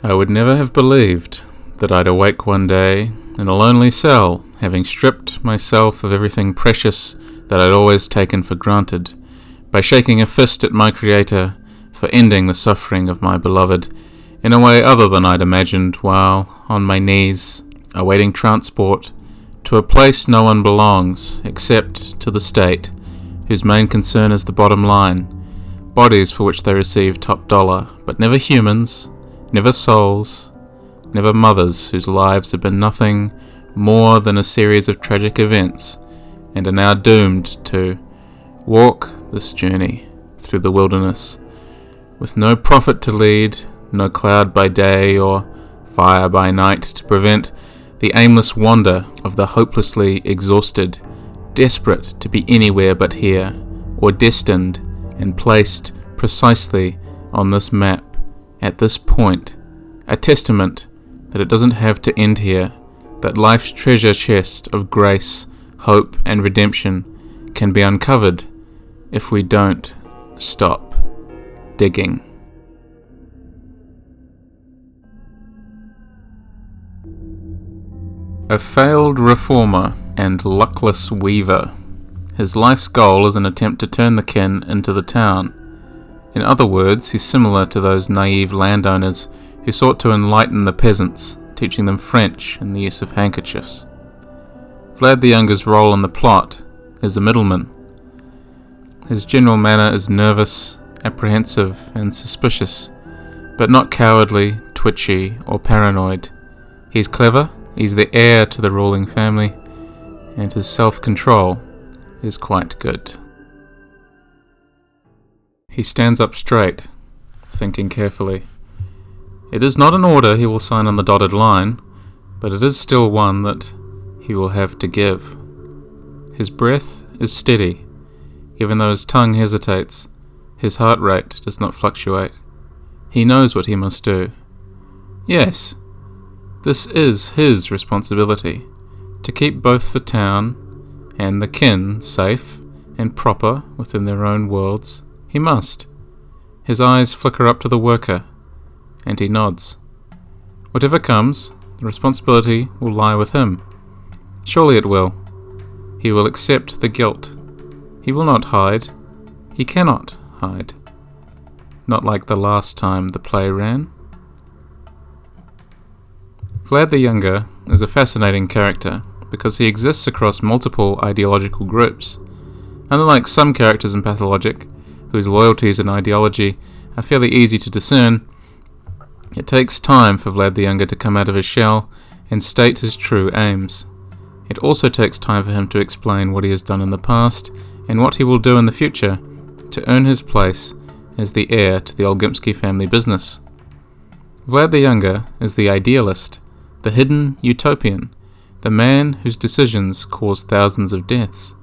I would never have believed that I'd awake one day in a lonely cell, having stripped myself of everything precious that I'd always taken for granted, by shaking a fist at my Creator for ending the suffering of my beloved in a way other than I'd imagined, while on my knees, awaiting transport to a place no one belongs except to the state, whose main concern is the bottom line, bodies for which they receive top dollar, but never humans, never souls, never mothers whose lives have been nothing more than a series of tragic events and are now doomed to walk this journey through the wilderness with no prophet to lead, no cloud by day or fire by night to prevent the aimless wander of the hopelessly exhausted, desperate to be anywhere but here, or destined and placed precisely on this map, at this point, a testament that it doesn't have to end here, that life's treasure chest of grace, hope, and redemption can be uncovered if we don't stop digging. A failed reformer and luckless weaver. His life's goal is an attempt to turn the kin into the town. In other words, he's similar to those naive landowners who sought to enlighten the peasants, teaching them French and the use of handkerchiefs. Vlad the Younger's role in the plot is a middleman. His general manner is nervous, apprehensive, and suspicious, but not cowardly, twitchy, or paranoid. He's clever, he's the heir to the ruling family, and his self-control is quite good. He stands up straight, thinking carefully. It is not an order he will sign on the dotted line, but it is still one that he will have to give. His breath is steady, even though his tongue hesitates. His heart rate does not fluctuate. He knows what he must do. Yes, this is his responsibility, to keep both the town and the kin safe and proper within their own worlds. He must. His eyes flicker up to the worker, and he nods. Whatever comes, the responsibility will lie with him. Surely it will. He will accept the guilt. He will not hide. He cannot hide. Not like the last time the play ran. Vlad the Younger is a fascinating character because he exists across multiple ideological groups. Unlike some characters in Pathologic, whose loyalties and ideology are fairly easy to discern, it takes time for Vlad the Younger to come out of his shell and state his true aims. It also takes time for him to explain what he has done in the past and what he will do in the future to earn his place as the heir to the Olgimpsky family business. Vlad the Younger is the idealist, the hidden utopian, the man whose decisions cause thousands of deaths,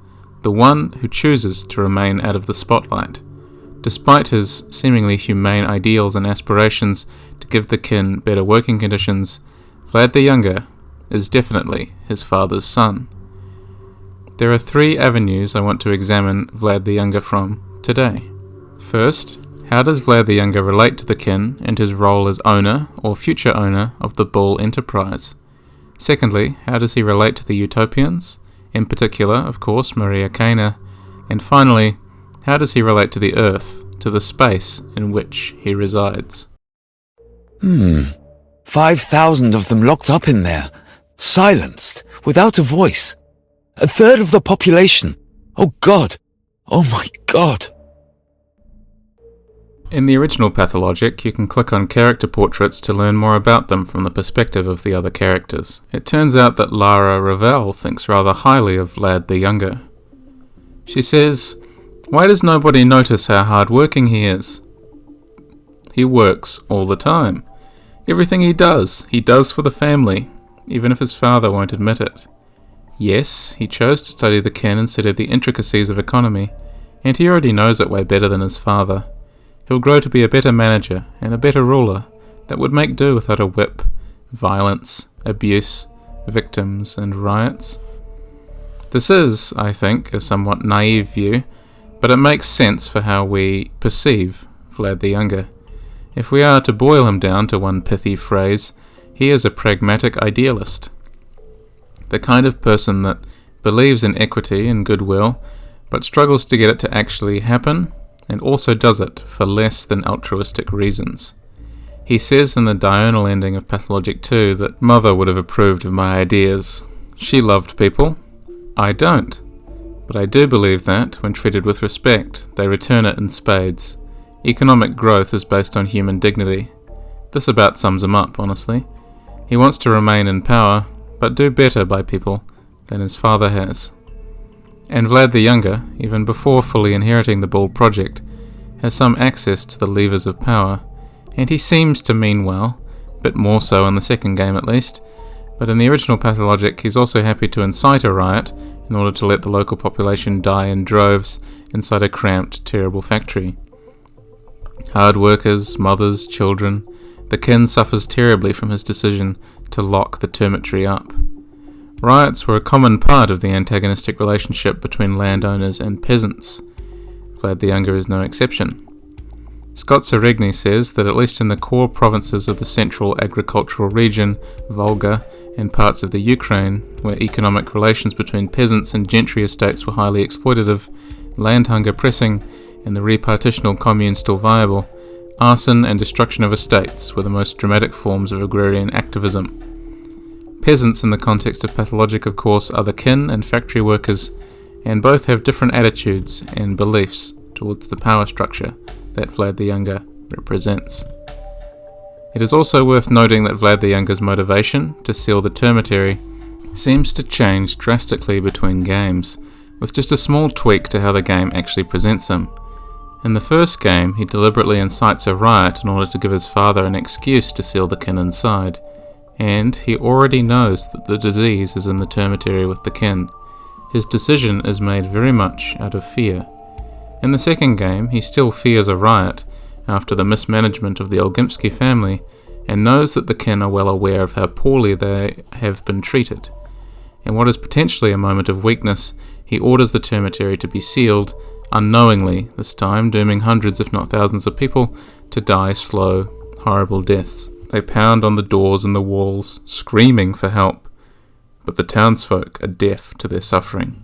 the one who chooses to remain out of the spotlight. Despite his seemingly humane ideals and aspirations to give the kin better working conditions, Vlad the Younger is definitely his father's son. There are 3 avenues I want to examine Vlad the Younger from today. First, how does Vlad the Younger relate to the kin and his role as owner or future owner of the Bull enterprise? Secondly, how does he relate to the Utopians, in particular, of course, Maria Kana? And finally, how does he relate to the Earth, to the space in which he resides? 5,000 of them locked up in there, silenced, without a voice. 1/3 of the population. Oh God! Oh my God! In the original Pathologic, you can click on character portraits to learn more about them from the perspective of the other characters. It turns out that Lara Ravel thinks rather highly of Vlad the Younger. She says, "Why does nobody notice how hard-working he is? He works all the time. Everything he does for the family, even if his father won't admit it. Yes, he chose to study the kin instead of the intricacies of economy, and he already knows it way better than his father. He'll grow to be a better manager and a better ruler that would make do without a whip, violence, abuse, victims, and riots." This is, I think, a somewhat naive view, but it makes sense for how we perceive Vlad the Younger. If we are to boil him down to one pithy phrase, he is a pragmatic idealist. The kind of person that believes in equity and goodwill, but struggles to get it to actually happen, and also does it for less than altruistic reasons. He says in the diurnal ending of Pathologic 2 that Mother would have approved of my ideas. She loved people. I don't. But I do believe that, when treated with respect, they return it in spades. Economic growth is based on human dignity. This about sums him up, honestly. He wants to remain in power, but do better by people than his father has. And Vlad the Younger, even before fully inheriting the Bull project, has some access to the levers of power, and he seems to mean well, a bit more so in the second game at least, but in the original Pathologic he's also happy to incite a riot in order to let the local population die in droves inside a cramped, terrible factory. Hard workers, mothers, children, the kin suffers terribly from his decision to lock the termitory up. Riots were a common part of the antagonistic relationship between landowners and peasants. Vlad the Younger is no exception. Scott Serigny says that at least in the core provinces of the central agricultural region, Volga, and parts of the Ukraine, where economic relations between peasants and gentry estates were highly exploitative, land hunger pressing, and the repartitional commune still viable, arson and destruction of estates were the most dramatic forms of agrarian activism. Peasants in the context of Pathologic, of course, are the kin and factory workers, and both have different attitudes and beliefs towards the power structure that Vlad the Younger represents. It is also worth noting that Vlad the Younger's motivation to seal the termitory seems to change drastically between games, with just a small tweak to how the game actually presents him. In the first game, he deliberately incites a riot in order to give his father an excuse to seal the kin inside, and he already knows that the disease is in the termitory with the kin. His decision is made very much out of fear. In the second game, he still fears a riot after the mismanagement of the Olginsky family, and knows that the kin are well aware of how poorly they have been treated. In what is potentially a moment of weakness, he orders the termitory to be sealed, unknowingly this time, dooming hundreds if not thousands of people to die slow, horrible deaths. They pound on the doors and the walls, screaming for help, but the townsfolk are deaf to their suffering.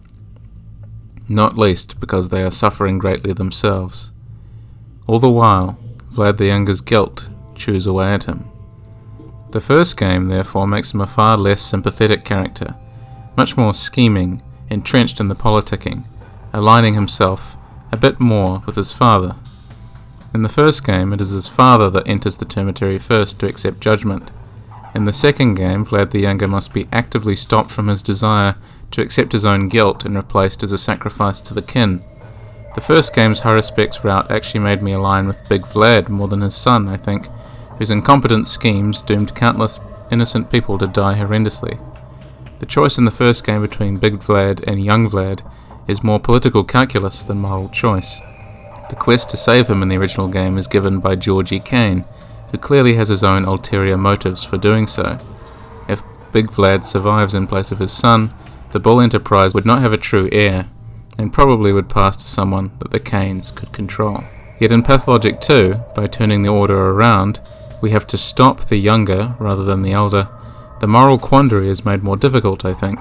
Not least because they are suffering greatly themselves. All the while, Vlad the Younger's guilt chews away at him. The first game, therefore, makes him a far less sympathetic character, much more scheming, entrenched in the politicking, aligning himself a bit more with his father. In the first game, it is his father that enters the termitory first to accept judgment. In the second game, Vlad the Younger must be actively stopped from his desire to accept his own guilt and replaced as a sacrifice to the kin. The first game's Haruspex route actually made me align with Big Vlad more than his son, I think, whose incompetent schemes doomed countless innocent people to die horrendously. The choice in the first game between Big Vlad and Young Vlad is more political calculus than moral choice. The quest to save him in the original game is given by Georgie Kane, who clearly has his own ulterior motives for doing so. If Big Vlad survives in place of his son, the Bull enterprise would not have a true heir, and probably would pass to someone that the Kanes could control. Yet in Pathologic 2, by turning the order around, we have to stop the younger rather than the elder. The moral quandary is made more difficult, I think.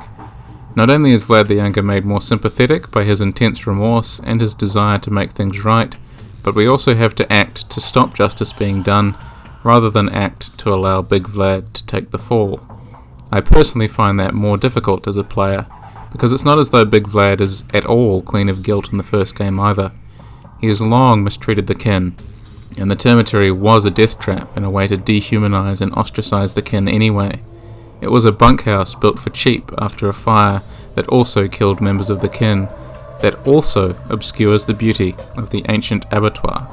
Not only is Vlad the Younger made more sympathetic by his intense remorse and his desire to make things right, but we also have to act to stop justice being done, rather than act to allow Big Vlad to take the fall. I personally find that more difficult as a player, because it's not as though Big Vlad is at all clean of guilt in the first game either. He has long mistreated the kin, and the termitory was a death trap and a way to dehumanize and ostracize the kin anyway. It was a bunkhouse built for cheap after a fire that also killed members of the kin, that also obscures the beauty of the ancient abattoir.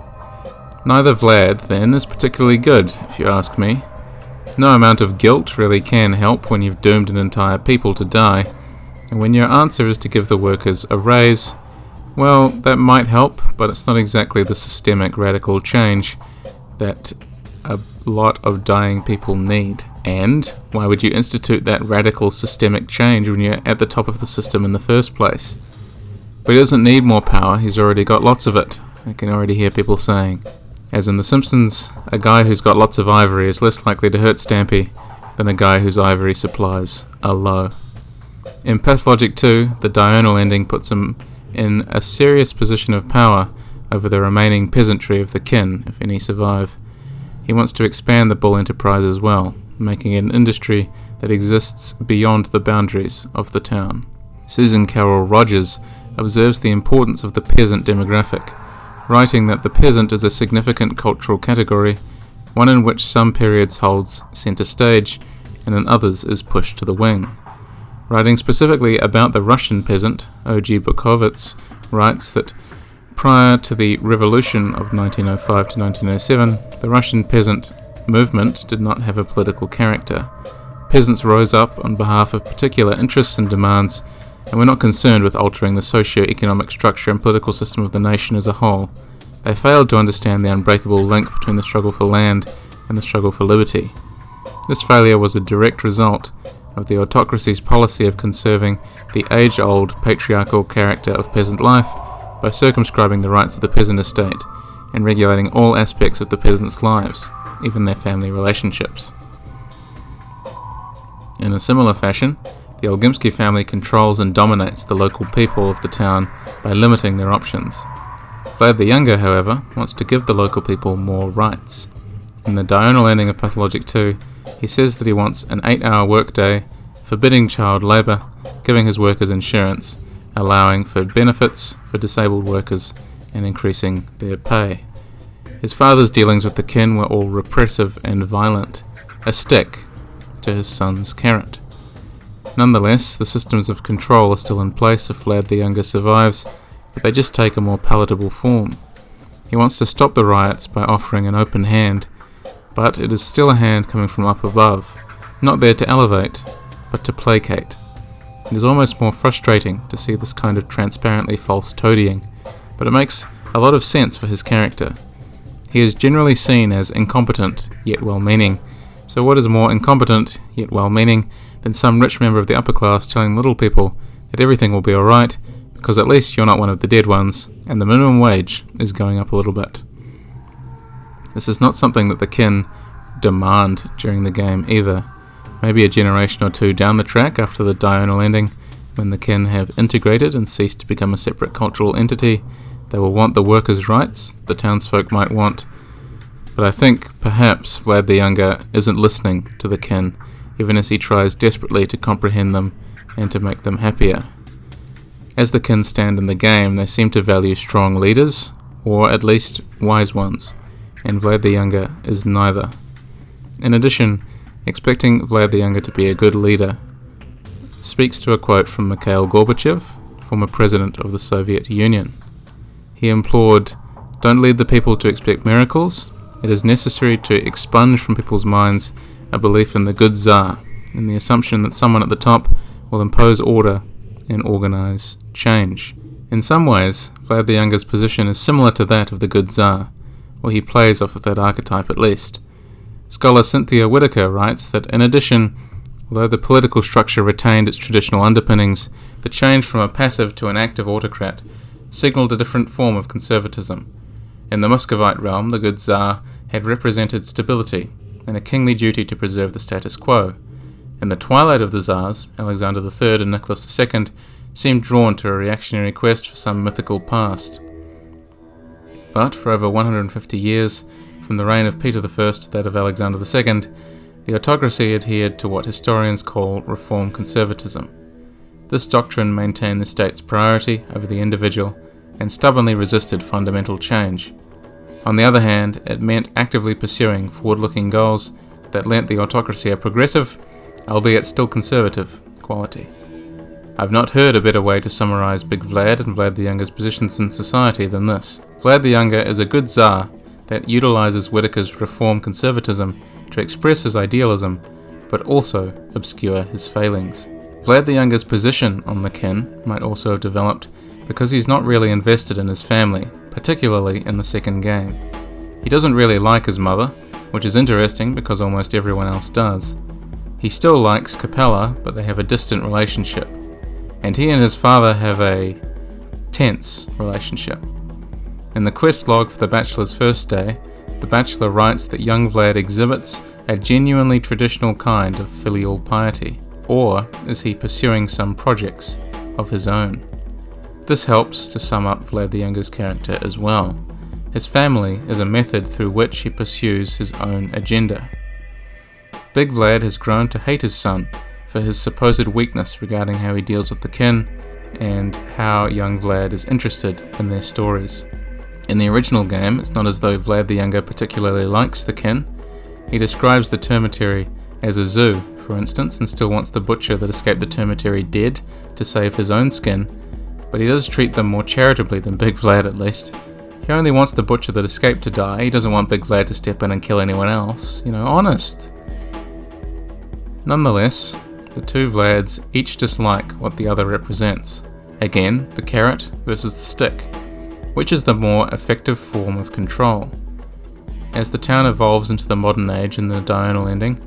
Neither Vlad, then, is particularly good, if you ask me. No amount of guilt really can help when you've doomed an entire people to die, and when your answer is to give the workers a raise, well, that might help, but it's not exactly the systemic radical change that a lot of dying people need. And why would you institute that radical systemic change when you're at the top of the system in the first place? But he doesn't need more power, he's already got lots of it, I can already hear people saying. As in The Simpsons, a guy who's got lots of ivory is less likely to hurt Stampy than a guy whose ivory supplies are low. In Pathologic 2, the diurnal ending puts him in a serious position of power over the remaining peasantry of the kin, if any survive. He wants to expand the bull enterprise as well, making it an industry that exists beyond the boundaries of the town. Susan Carroll Rogers observes the importance of the peasant demographic, writing that the peasant is a significant cultural category, one in which some periods holds centre stage and in others is pushed to the wing. Writing specifically about the Russian peasant, O.G. Bukovitz writes that prior to the revolution of 1905 to 1907, the Russian peasant movement did not have a political character. Peasants rose up on behalf of particular interests and demands, and were not concerned with altering the socio-economic structure and political system of the nation as a whole. They failed to understand the unbreakable link between the struggle for land and the struggle for liberty. This failure was a direct result of the autocracy's policy of conserving the age-old patriarchal character of peasant life by circumscribing the rights of the peasant estate and regulating all aspects of the peasants' lives, even their family relationships. In a similar fashion, the Olgimsky family controls and dominates the local people of the town by limiting their options. Vlad the Younger, however, wants to give the local people more rights. In the diurnal ending of Pathologic 2, he says that he wants an 8-hour workday, forbidding child labour, giving his workers insurance, allowing for benefits for disabled workers, and increasing their pay. His father's dealings with the kin were all repressive and violent, a stick to his son's carrot. Nonetheless, the systems of control are still in place if Vlad the Younger survives, but they just take a more palatable form. He wants to stop the riots by offering an open hand, but it is still a hand coming from up above, not there to elevate, but to placate. It is almost more frustrating to see this kind of transparently false toadying, but it makes a lot of sense for his character. He is generally seen as incompetent, yet well-meaning, so what is more incompetent, yet well-meaning, than some rich member of the upper class telling little people that everything will be alright, because at least you're not one of the dead ones, and the minimum wage is going up a little bit. This is not something that the kin demand during the game either. Maybe a generation or two down the track after the diurnal ending, when the kin have integrated and ceased to become a separate cultural entity, they will want the workers' rights the townsfolk might want. But I think perhaps Vlad the Younger isn't listening to the kin, even as he tries desperately to comprehend them and to make them happier. As the kin stand in the game, they seem to value strong leaders, or at least wise ones, and Vlad the Younger is neither. In addition, expecting Vlad the Younger to be a good leader speaks to a quote from Mikhail Gorbachev, former president of the Soviet Union. He implored, "Don't lead the people to expect miracles. It is necessary to expunge from people's minds a belief in the good tsar, in the assumption that someone at the top will impose order and organize change." In some ways, Vlad the Younger's position is similar to that of the good tsar, or he plays off of that archetype at least. Scholar Cynthia Whitaker writes that in addition, although the political structure retained its traditional underpinnings, the change from a passive to an active autocrat signalled a different form of conservatism. In the Muscovite realm, the good tsar had represented stability and a kingly duty to preserve the status quo. In the twilight of the tsars, Alexander III and Nicholas II seemed drawn to a reactionary quest for some mythical past. But for over 150 years, from the reign of Peter I to that of Alexander II, the autocracy adhered to what historians call reform conservatism. This doctrine maintained the state's priority over the individual and stubbornly resisted fundamental change. On the other hand, it meant actively pursuing forward-looking goals that lent the autocracy a progressive, albeit still conservative, quality. I've not heard a better way to summarise Big Vlad and Vlad the Younger's positions in society than this. Vlad the Younger is a good tsar that utilises Whitaker's reform conservatism to express his idealism, but also obscure his failings. Vlad the Younger's position on the kin might also have developed because he's not really invested in his family, particularly in the second game. He doesn't really like his mother, which is interesting because almost everyone else does. He still likes Capella, but they have a distant relationship. And he and his father have a tense relationship. In the quest log for the bachelor's first day, The Bachelor writes that young Vlad exhibits a genuinely traditional kind of filial piety, or is he pursuing some projects of his own? This helps to sum up Vlad the Younger's character as well. His family is a method through which he pursues his own agenda. Big Vlad has grown to hate his son for his supposed weakness regarding how he deals with the kin, and how young Vlad is interested in their stories. In the original game, it's not as though Vlad the Younger particularly likes the kin. He describes the termitary as a zoo, for instance, and still wants the butcher that escaped the termitary dead to save his own skin, but he does treat them more charitably than Big Vlad, at least. He only wants the butcher that escaped to die. He doesn't want Big Vlad to step in and kill anyone else. Honest. Nonetheless, the two Vlads each dislike what the other represents. Again, the carrot versus the stick. Which is the more effective form of control? As the town evolves into the modern age in the diurnal ending,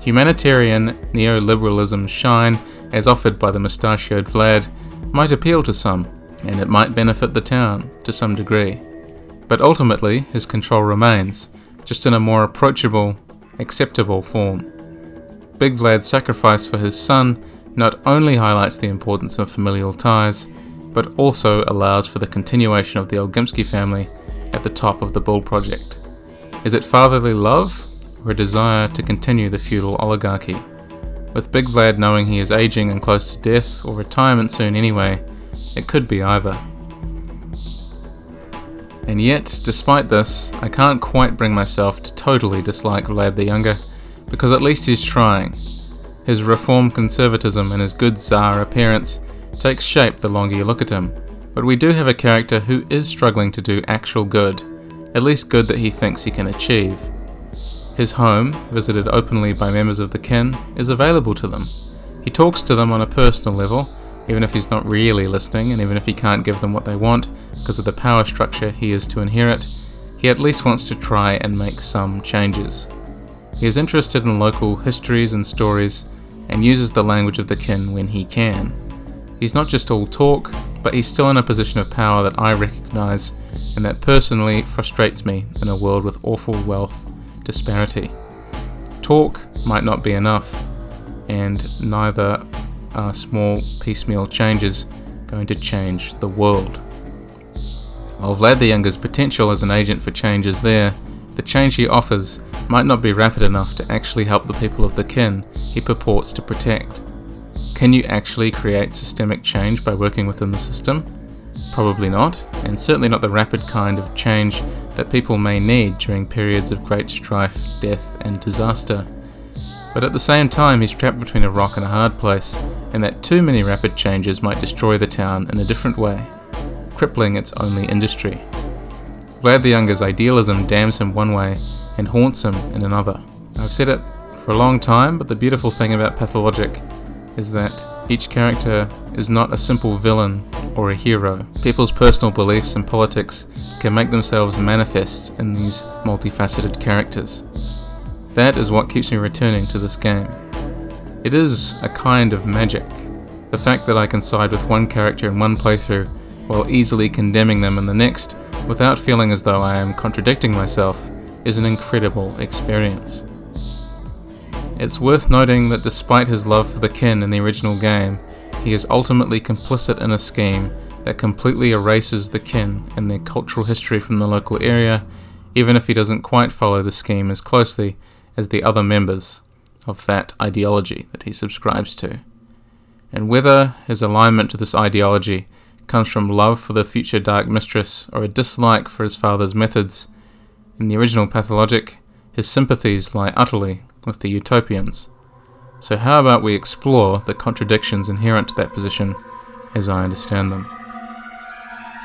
humanitarian neoliberalism's shine, as offered by the mustachioed Vlad, might appeal to some, and it might benefit the town to some degree. But ultimately, his control remains, just in a more approachable, acceptable form. Big Vlad's sacrifice for his son not only highlights the importance of familial ties, but also allows for the continuation of the Olgimsky family at the top of the Bull Project. Is it fatherly love, or a desire to continue the feudal oligarchy? With Big Vlad knowing he is aging and close to death, or retirement soon anyway, it could be either. And yet, despite this, I can't quite bring myself to totally dislike Vlad the Younger, because at least he's trying. His reformed conservatism and his good tsar appearance takes shape the longer you look at him, but we do have a character who is struggling to do actual good, at least good that he thinks he can achieve. His home, visited openly by members of the kin, is available to them. He talks to them on a personal level, even if he's not really listening, and even if he can't give them what they want because of the power structure he is to inherit, he at least wants to try and make some changes. He is interested in local histories and stories, and uses the language of the kin when he can. He's not just all talk, but he's still in a position of power that I recognise, and that personally frustrates me in a world with awful wealth disparity. Talk might not be enough, and neither are small piecemeal changes going to change the world. While Vlad the Younger's potential as an agent for change is there, the change he offers might not be rapid enough to actually help the people of the kin he purports to protect. Can you actually create systemic change by working within the system? Probably not, and certainly not the rapid kind of change that people may need during periods of great strife, death, and disaster. But at the same time, he's trapped between a rock and a hard place, and that too many rapid changes might destroy the town in a different way, crippling its only industry. Vlad the Younger's idealism damns him one way and haunts him in another. I've said it for a long time, but the beautiful thing about Pathologic is that each character is not a simple villain or a hero. People's personal beliefs and politics can make themselves manifest in these multifaceted characters. That is what keeps me returning to this game. It is a kind of magic. The fact that I can side with one character in one playthrough while easily condemning them in the next without feeling as though I am contradicting myself is an incredible experience. It's worth noting that despite his love for the kin in the original game, he is ultimately complicit in a scheme that completely erases the kin and their cultural history from the local area, even if he doesn't quite follow the scheme as closely as the other members of that ideology that he subscribes to. And whether his alignment to this ideology comes from love for the future Dark Mistress or a dislike for his father's methods, in the original Pathologic, his sympathies lie utterly with the Utopians. So how about we explore the contradictions inherent to that position as I understand them?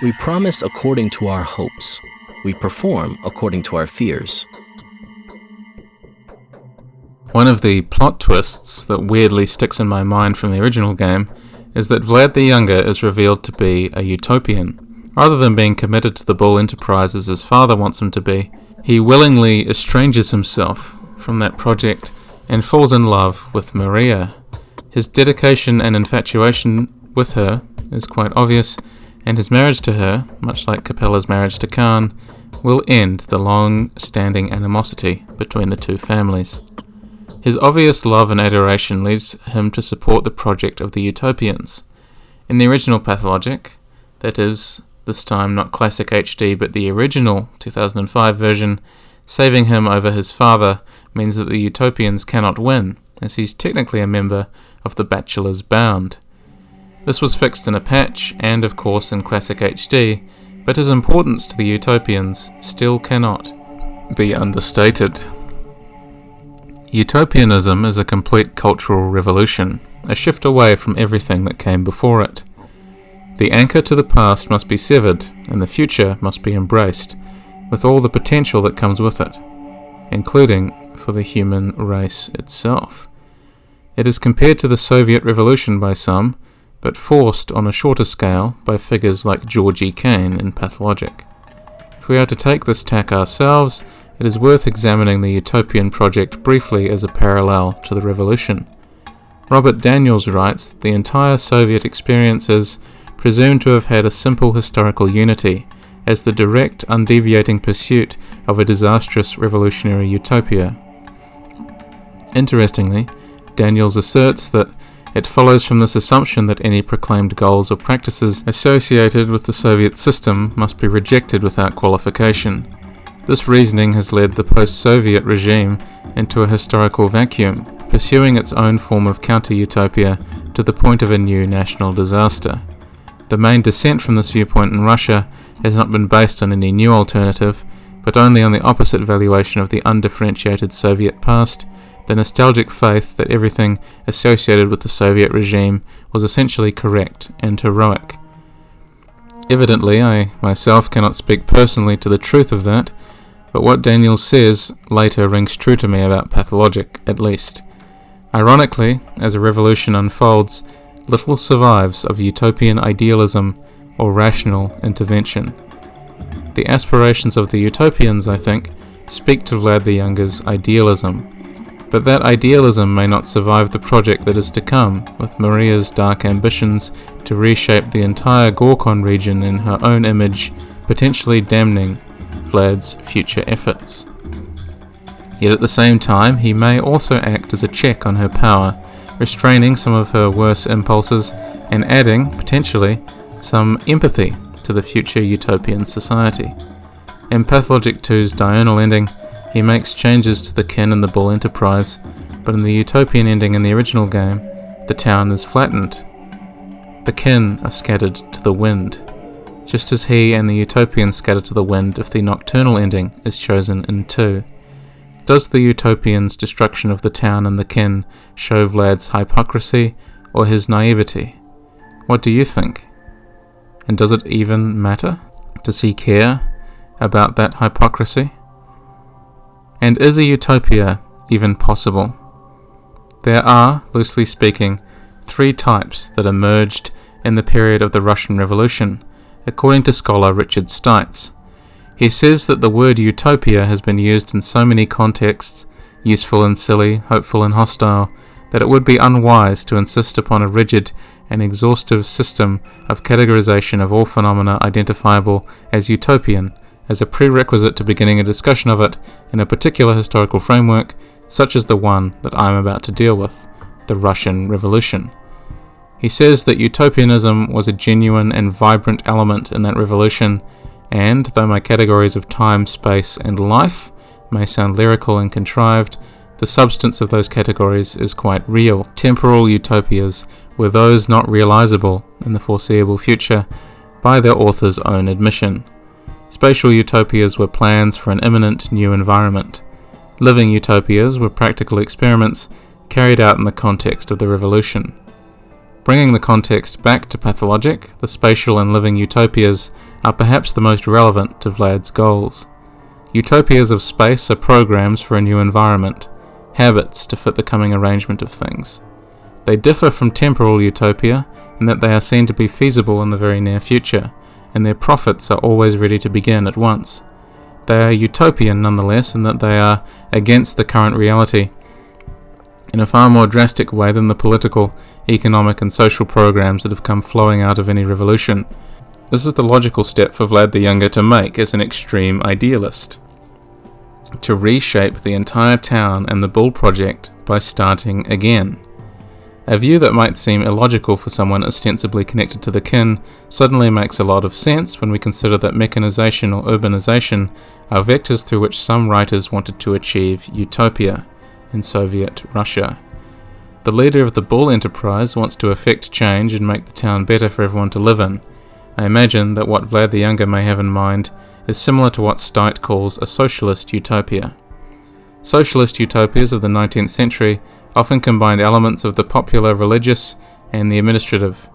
We promise according to our hopes. We perform according to our fears. One of the plot twists that weirdly sticks in my mind from the original game is that Vlad the Younger is revealed to be a utopian. Rather than being committed to the Bull enterprise as his father wants him to be, he willingly estranges himself from that project and falls in love with Maria. His dedication and infatuation with her is quite obvious, and his marriage to her, much like Capella's marriage to Khan, will end the long-standing animosity between the two families. His obvious love and adoration leads him to support the project of the Utopians. In the original Pathologic, that is, this time not classic HD but the original 2005 version, saving him over his father means that the Utopians cannot win, as he's technically a member of the Bachelor's Bound. This was fixed in a patch and, of course, in classic HD, but his importance to the Utopians still cannot be understated. Utopianism is a complete cultural revolution, a shift away from everything that came before it. The anchor to the past must be severed, and the future must be embraced, with all the potential that comes with it, including for the human race itself. It is compared to the Soviet Revolution by some, but forced on a shorter scale by figures like Georgie Kane in Pathologic. If we are to take this tack ourselves, it is worth examining the Utopian project briefly as a parallel to the revolution. Robert Daniels writes that the entire Soviet experience is presumed to have had a simple historical unity, as the direct, undeviating pursuit of a disastrous revolutionary utopia. Interestingly, Daniels asserts that it follows from this assumption that any proclaimed goals or practices associated with the Soviet system must be rejected without qualification. This reasoning has led the post-Soviet regime into a historical vacuum, pursuing its own form of counter-utopia to the point of a new national disaster. The main dissent from this viewpoint in Russia has not been based on any new alternative, but only on the opposite valuation of the undifferentiated Soviet past, the nostalgic faith that everything associated with the Soviet regime was essentially correct and heroic. Evidently, I myself cannot speak personally to the truth of that, but what Daniels says later rings true to me about Pathologic, at least. Ironically, as a revolution unfolds, little survives of utopian idealism or rational intervention. The aspirations of the Utopians, I think, speak to Vlad the Younger's idealism, but that idealism may not survive the project that is to come, with Maria's dark ambitions to reshape the entire Cochran region in her own image, potentially damning Vlad's future efforts. Yet at the same time, he may also act as a check on her power, restraining some of her worse impulses and adding, potentially, some empathy to the future utopian society. In Pathologic 2's diurnal ending, he makes changes to the kin and the bull enterprise, but in the utopian ending in the original game, the town is flattened. The kin are scattered to the wind, just as he and the utopians scatter to the wind if the nocturnal ending is chosen in 2. Does the utopian's destruction of the town and the kin show Vlad's hypocrisy or his naivety? What do you think? And does it even matter? Does he care about that hypocrisy? And is a utopia even possible? There are, loosely speaking, 3 types that emerged in the period of the Russian Revolution, according to scholar Richard Stites. He says that the word utopia has been used in so many contexts, useful and silly, hopeful and hostile, that it would be unwise to insist upon a rigid and exhaustive system of categorization of all phenomena identifiable as utopian as a prerequisite to beginning a discussion of it in a particular historical framework, such as the one that I am about to deal with, the Russian Revolution. He says that utopianism was a genuine and vibrant element in that revolution, and, though my categories of time, space, and life may sound lyrical and contrived, the substance of those categories is quite real. Temporal utopias were those not realizable in the foreseeable future by their author's own admission. Spatial utopias were plans for an imminent new environment. Living utopias were practical experiments carried out in the context of the revolution. Bringing the context back to Pathologic, the spatial and living utopias are perhaps the most relevant to Vlad's goals. Utopias of space are programs for a new environment, habits to fit the coming arrangement of things. They differ from temporal utopia in that they are seen to be feasible in the very near future, and their profits are always ready to begin at once. They are utopian nonetheless in that they are against the current reality in a far more drastic way than the political, economic and social programs that have come flowing out of any revolution. This is the logical step for Vlad the Younger to make as an extreme idealist. To reshape the entire town and the Bull Project by starting again. A view that might seem illogical for someone ostensibly connected to the kin suddenly makes a lot of sense when we consider that mechanization or urbanization are vectors through which some writers wanted to achieve utopia in Soviet Russia. The leader of the Bull enterprise wants to effect change and make the town better for everyone to live in. I imagine that what Vlad the Younger may have in mind is similar to what Stite calls a socialist utopia. Socialist utopias of the 19th century often combined elements of the popular religious and the administrative.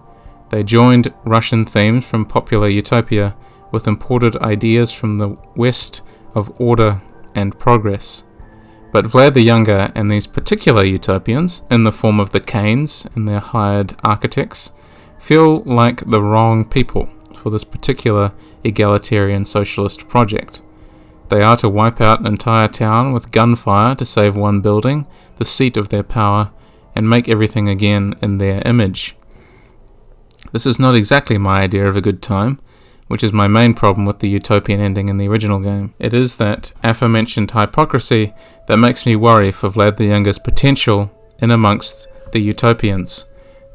They joined Russian themes from popular utopia with imported ideas from the West of order and progress. But Vlad the Younger and these particular utopians, in the form of the Keynes and their hired architects, feel like the wrong people for this particular egalitarian socialist project. They are to wipe out an entire town with gunfire to save one building, the seat of their power, and make everything again in their image. This is not exactly my idea of a good time, which is my main problem with the utopian ending in the original game. It is that aforementioned hypocrisy that makes me worry for Vlad the Younger's potential in amongst the utopians,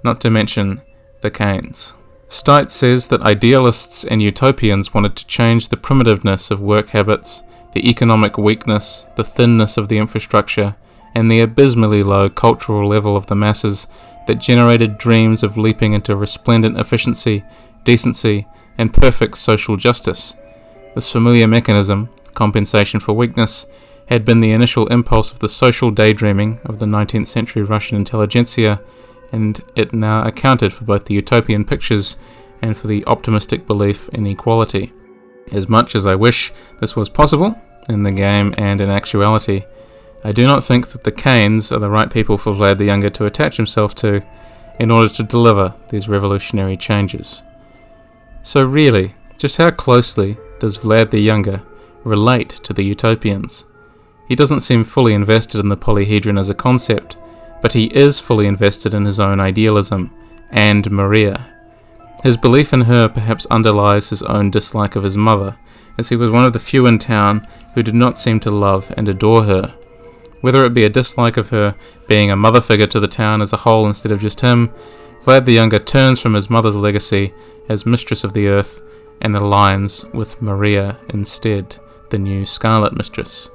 not to mention the Keynes. Stite says that idealists and utopians wanted to change the primitiveness of work habits, the economic weakness, the thinness of the infrastructure, and the abysmally low cultural level of the masses that generated dreams of leaping into resplendent efficiency, decency, and perfect social justice. This familiar mechanism, compensation for weakness, had been the initial impulse of the social daydreaming of the 19th century Russian intelligentsia, and it now accounted for both the utopian pictures and for the optimistic belief in equality. As much as I wish this was possible, in the game and in actuality, I do not think that the Keynes are the right people for Vlad the Younger to attach himself to in order to deliver these revolutionary changes. So really, just how closely does Vlad the Younger relate to the utopians? He doesn't seem fully invested in the polyhedron as a concept, but he is fully invested in his own idealism, and Maria. His belief in her perhaps underlies his own dislike of his mother, as he was one of the few in town who did not seem to love and adore her. Whether it be a dislike of her being a mother figure to the town as a whole instead of just him, Vlad the Younger turns from his mother's legacy as mistress of the earth and aligns with Maria instead, the new Scarlet Mistress.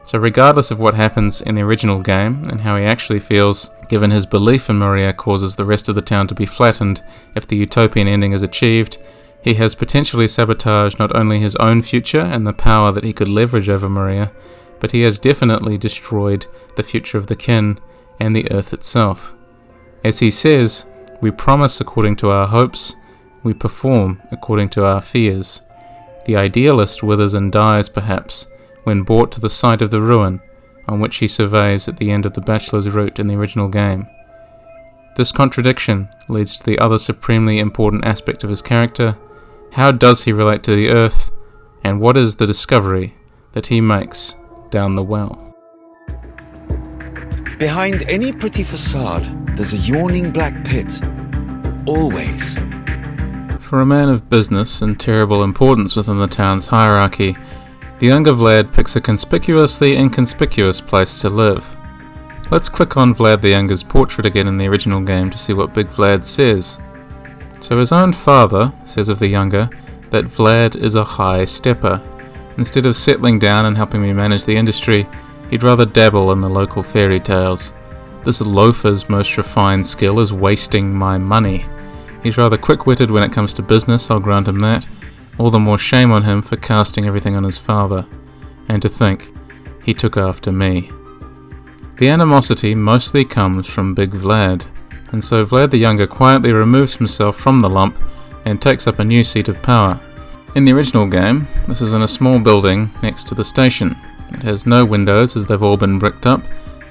So regardless of what happens in the original game and how he actually feels, given his belief in Maria causes the rest of the town to be flattened if the utopian ending is achieved, he has potentially sabotaged not only his own future and the power that he could leverage over Maria, but he has definitely destroyed the future of the kin and the earth itself. As he says, we promise according to our hopes, we perform according to our fears. The idealist withers and dies perhaps, when brought to the site of the ruin on which he surveys at the end of the bachelor's route in the original game. This contradiction leads to the other supremely important aspect of his character. How does he relate to the earth, and what is the discovery that he makes down the well? Behind any pretty facade, there's a yawning black pit. Always. For a man of business and terrible importance within the town's hierarchy, the younger Vlad picks a conspicuously inconspicuous place to live. Let's click on Vlad the Younger's portrait again in the original game to see what Big Vlad says. So his own father says of the Younger that Vlad is a high stepper. Instead of settling down and helping me manage the industry, he'd rather dabble in the local fairy tales. This loafer's most refined skill is wasting my money. He's rather quick-witted when it comes to business, I'll grant him that. All the more shame on him for casting everything on his father. And to think, he took after me. The animosity mostly comes from Big Vlad, and so Vlad the Younger quietly removes himself from the lump and takes up a new seat of power. In the original game, this is in a small building next to the station. It has no windows as they've all been bricked up,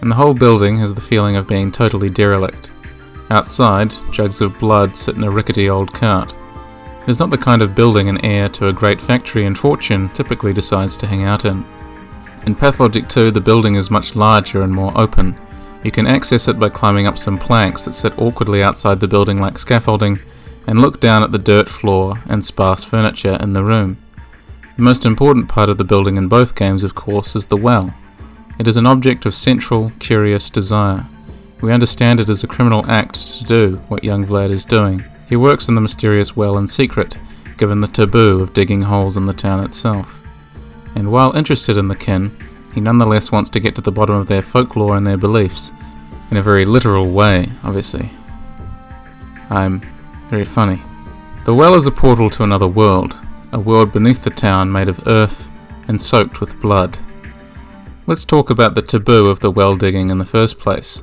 and the whole building has the feeling of being totally derelict. Outside, jugs of blood sit in a rickety old cart. It is not the kind of building an heir to a great factory and fortune typically decides to hang out in. In Pathologic 2, the building is much larger and more open. You can access it by climbing up some planks that sit awkwardly outside the building like scaffolding, and look down at the dirt floor and sparse furniture in the room. The most important part of the building in both games, of course, is the well. It is an object of central, curious desire. We understand it as a criminal act to do what young Vlad is doing. He works in the mysterious well in secret, given the taboo of digging holes in the town itself. And while interested in the kin, he nonetheless wants to get to the bottom of their folklore and their beliefs, in a very literal way, obviously. I'm very funny. The well is a portal to another world, a world beneath the town made of earth and soaked with blood. Let's talk about the taboo of the well digging in the first place.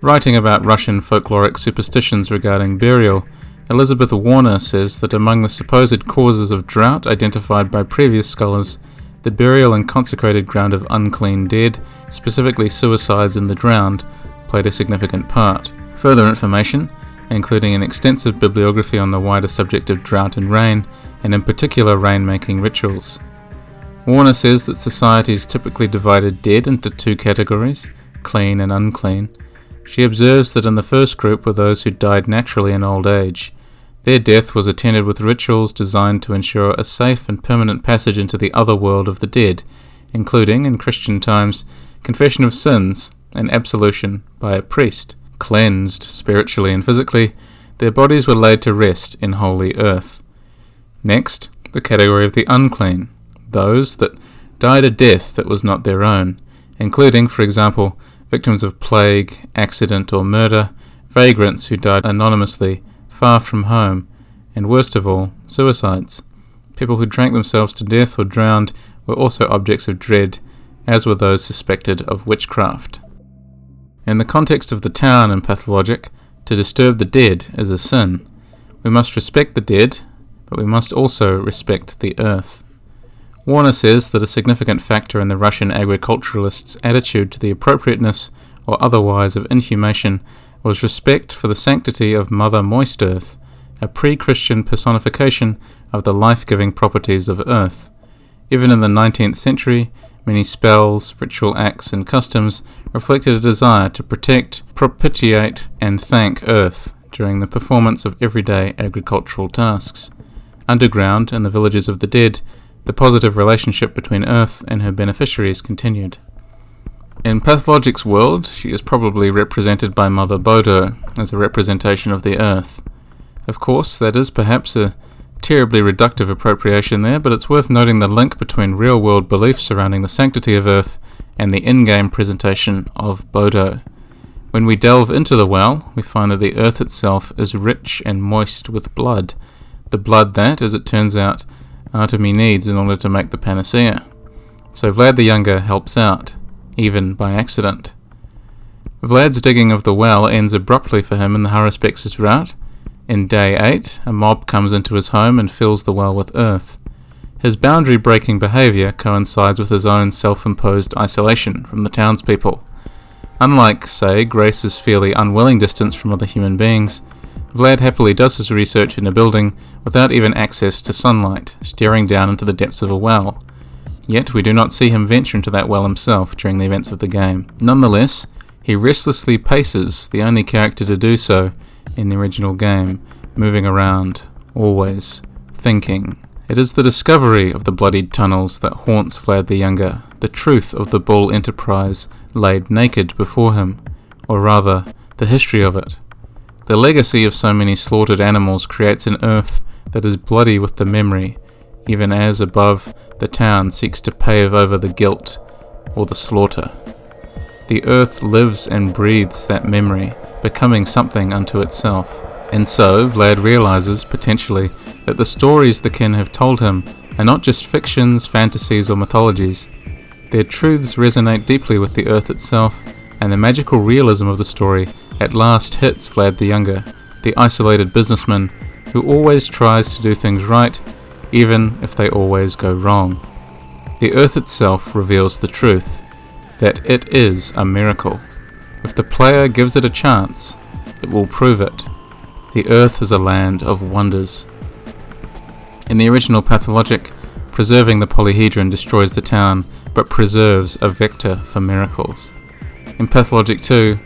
Writing about Russian folkloric superstitions regarding burial, Elizabeth Warner says that among the supposed causes of drought identified by previous scholars, the burial in consecrated ground of unclean dead, specifically suicides in the drowned, played a significant part. Further information, including an extensive bibliography on the wider subject of drought and rain, and in particular rain-making rituals. Warner says that societies typically divided dead into two categories, clean and unclean. She observes that in the first group were those who died naturally in old age. Their death was attended with rituals designed to ensure a safe and permanent passage into the other world of the dead, including, in Christian times, confession of sins and absolution by a priest. Cleansed spiritually and physically, their bodies were laid to rest in holy earth. Next, the category of the unclean, those that died a death that was not their own, including, for example, victims of plague, accident or murder, vagrants who died anonymously, far from home, and worst of all, suicides. People who drank themselves to death or drowned were also objects of dread, as were those suspected of witchcraft. In the context of the town in Pathologic, to disturb the dead is a sin. We must respect the dead, but we must also respect the earth. Warner says that a significant factor in the Russian agriculturalists' attitude to the appropriateness or otherwise of inhumation was respect for the sanctity of Mother Moist Earth, a pre-Christian personification of the life-giving properties of earth. Even in the 19th century, many spells, ritual acts, and customs reflected a desire to protect, propitiate, and thank earth during the performance of everyday agricultural tasks. Underground, in the villages of the dead, the positive relationship between earth and her beneficiaries continued. In Pathologic's world, she is probably represented by Mother Bodo as a representation of the earth. Of course, that is perhaps a terribly reductive appropriation there, but it's worth noting the link between real-world beliefs surrounding the sanctity of earth and the in-game presentation of Bodo. When we delve into the well, we find that the earth itself is rich and moist with blood, the blood that, as it turns out, Artemy needs in order to make the panacea. So Vlad the Younger helps out, even by accident. Vlad's digging of the well ends abruptly for him in the Haruspex's route. In day 8, a mob comes into his home and fills the well with earth. His boundary-breaking behaviour coincides with his own self-imposed isolation from the townspeople. Unlike, say, Grace's fairly unwilling distance from other human beings, Vlad happily does his research in a building without even access to sunlight, staring down into the depths of a well. Yet we do not see him venture into that well himself during the events of the game. Nonetheless, he restlessly paces, the only character to do so in the original game, moving around, always, thinking. It is the discovery of the bloodied tunnels that haunts Vlad the Younger, the truth of the Bull enterprise laid naked before him, or rather, the history of it. The legacy of so many slaughtered animals creates an earth that is bloody with the memory, even as above the town seeks to pave over the guilt or the slaughter. The earth lives and breathes that memory, becoming something unto itself. And so Vlad realizes, potentially, that the stories the kin have told him are not just fictions, fantasies, or mythologies. Their truths resonate deeply with the earth itself, and the magical realism of the story at last hits Vlad the Younger, the isolated businessman who always tries to do things right, even if they always go wrong. The earth itself reveals the truth, that it is a miracle. If the player gives it a chance, it will prove it. The earth is a land of wonders. In the original Pathologic, preserving the polyhedron destroys the town, but preserves a vector for miracles. In Pathologic 2,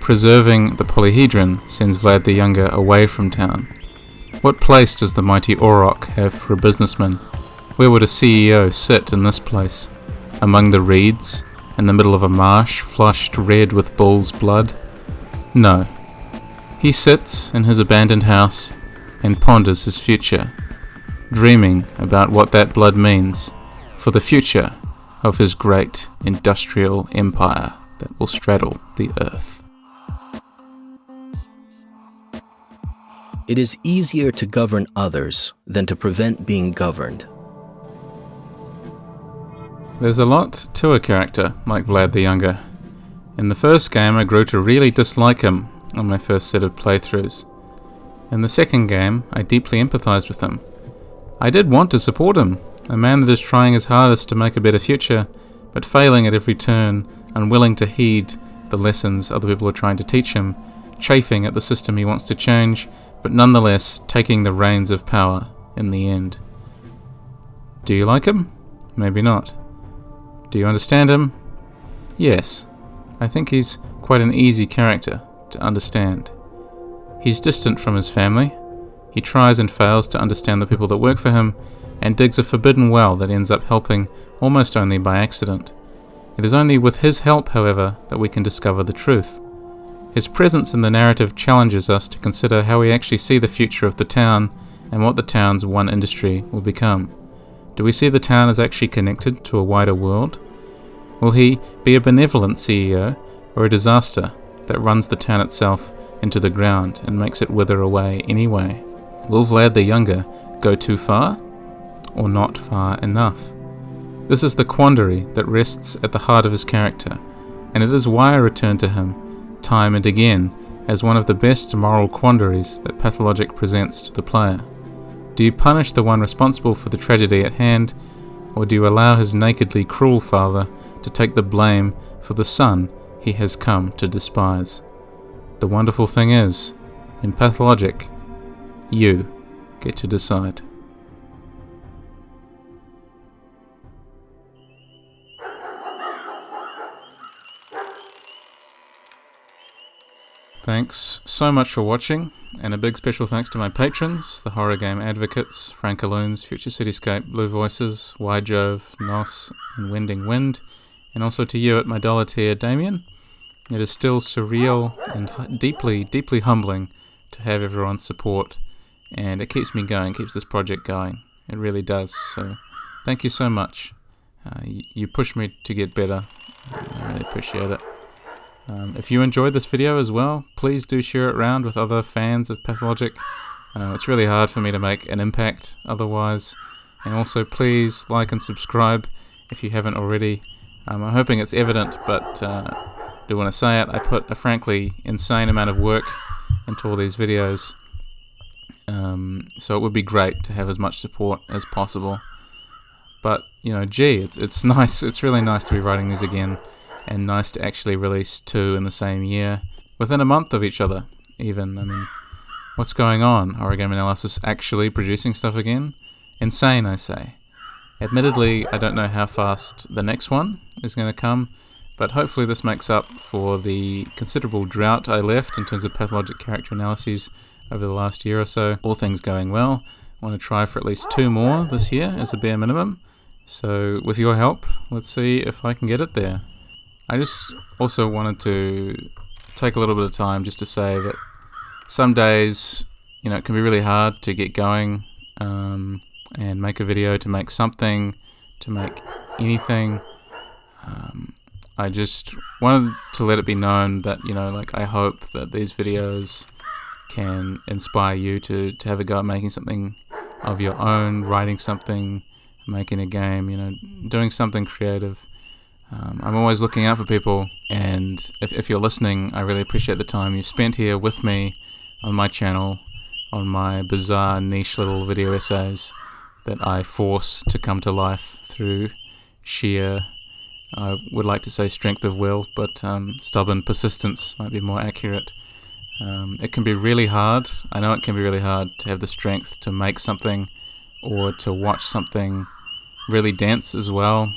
preserving the polyhedron sends Vlad the Younger away from town. What place does the mighty Auroch have for a businessman? Where would a CEO sit in this place? Among the reeds, in the middle of a marsh flushed red with bull's blood? No. He sits in his abandoned house and ponders his future, dreaming about what that blood means for the future of his great industrial empire that will straddle the earth. It is easier to govern others than to prevent being governed. There's a lot to a character like Vlad the Younger. In the first game I grew to really dislike him on my first set of playthroughs. In the second game I deeply empathized with him. I did want to support him, a man that is trying his hardest to make a better future, but failing at every turn, unwilling to heed the lessons other people are trying to teach him, chafing at the system he wants to change, but nonetheless taking the reins of power in the end. Do you like him? Maybe not. Do you understand him? Yes. I think he's quite an easy character to understand. He's distant from his family. He tries and fails to understand the people that work for him, and digs a forbidden well that ends up helping almost only by accident. It is only with his help, however, that we can discover the truth. His presence in the narrative challenges us to consider how we actually see the future of the town and what the town's one industry will become. Do we see the town as actually connected to a wider world? Will he be a benevolent CEO or a disaster that runs the town itself into the ground and makes it wither away anyway? Will Vlad the Younger go too far or not far enough? This is the quandary that rests at the heart of his character, and it is why I return to him time and again as one of the best moral quandaries that Pathologic presents to the player. Do you punish the one responsible for the tragedy at hand, or do you allow his nakedly cruel father to take the blame for the son he has come to despise? The wonderful thing is, in Pathologic, you get to decide. Thanks so much for watching, and a big special thanks to my patrons, the Horror Game Advocates, Frankaloons, Future Cityscape, Blue Voices, Wide Jove, Nos, and Wending Wind, and also to you at my dollar tier, Damien. It is still surreal and deeply, deeply humbling to have everyone's support, and it keeps me going, keeps this project going. It really does, so thank you so much. You push me to get better. I really appreciate it. If you enjoyed this video as well, please do share it around with other fans of Pathologic. It's really hard for me to make an impact otherwise. And also please like and subscribe if you haven't already. I'm hoping it's evident, but I do want to say it. I put a frankly insane amount of work into all these videos. So it would be great to have as much support as possible. But, you know, gee, it's nice. It's really nice to be writing these again. And nice to actually release 2 in the same year, within a month of each other, even. I mean, what's going on? Horror Game Analysis actually producing stuff again? Insane, I say. Admittedly, I don't know how fast the next one is going to come, but hopefully this makes up for the considerable drought I left in terms of Pathologic character analyses over the last year or so. All things going well. I want to try for at least 2 more this year as a bare minimum. So with your help, let's see if I can get it there. I just also wanted to take a little bit of time just to say that some days, you know, it can be really hard to get going and make a video, to make something, to make anything. I just wanted to let it be known that, you know, like, I hope that these videos can inspire you to have a go at making something of your own, writing something, making a game, you know, doing something creative. I'm always looking out for people, and if you're listening, I really appreciate the time you spent here with me on my channel, on my bizarre niche little video essays that I force to come to life through sheer, I would like to say strength of will, but stubborn persistence might be more accurate. It can be really hard, I know it can be really hard to have the strength to make something or to watch something really dense as well,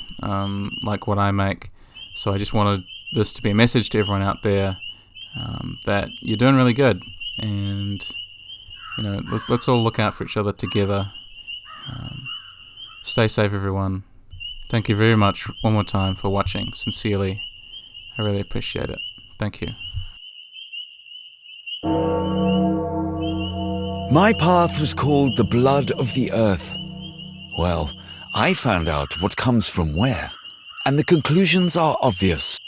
like what I make. So I just wanted this to be a message to everyone out there that you're doing really good, and let's all look out for each other together. Stay safe, everyone. Thank you very much one more time for watching. Sincerely, I really appreciate it. Thank you. My path was called the blood of the earth. Well, I found out what comes from where, and the conclusions are obvious.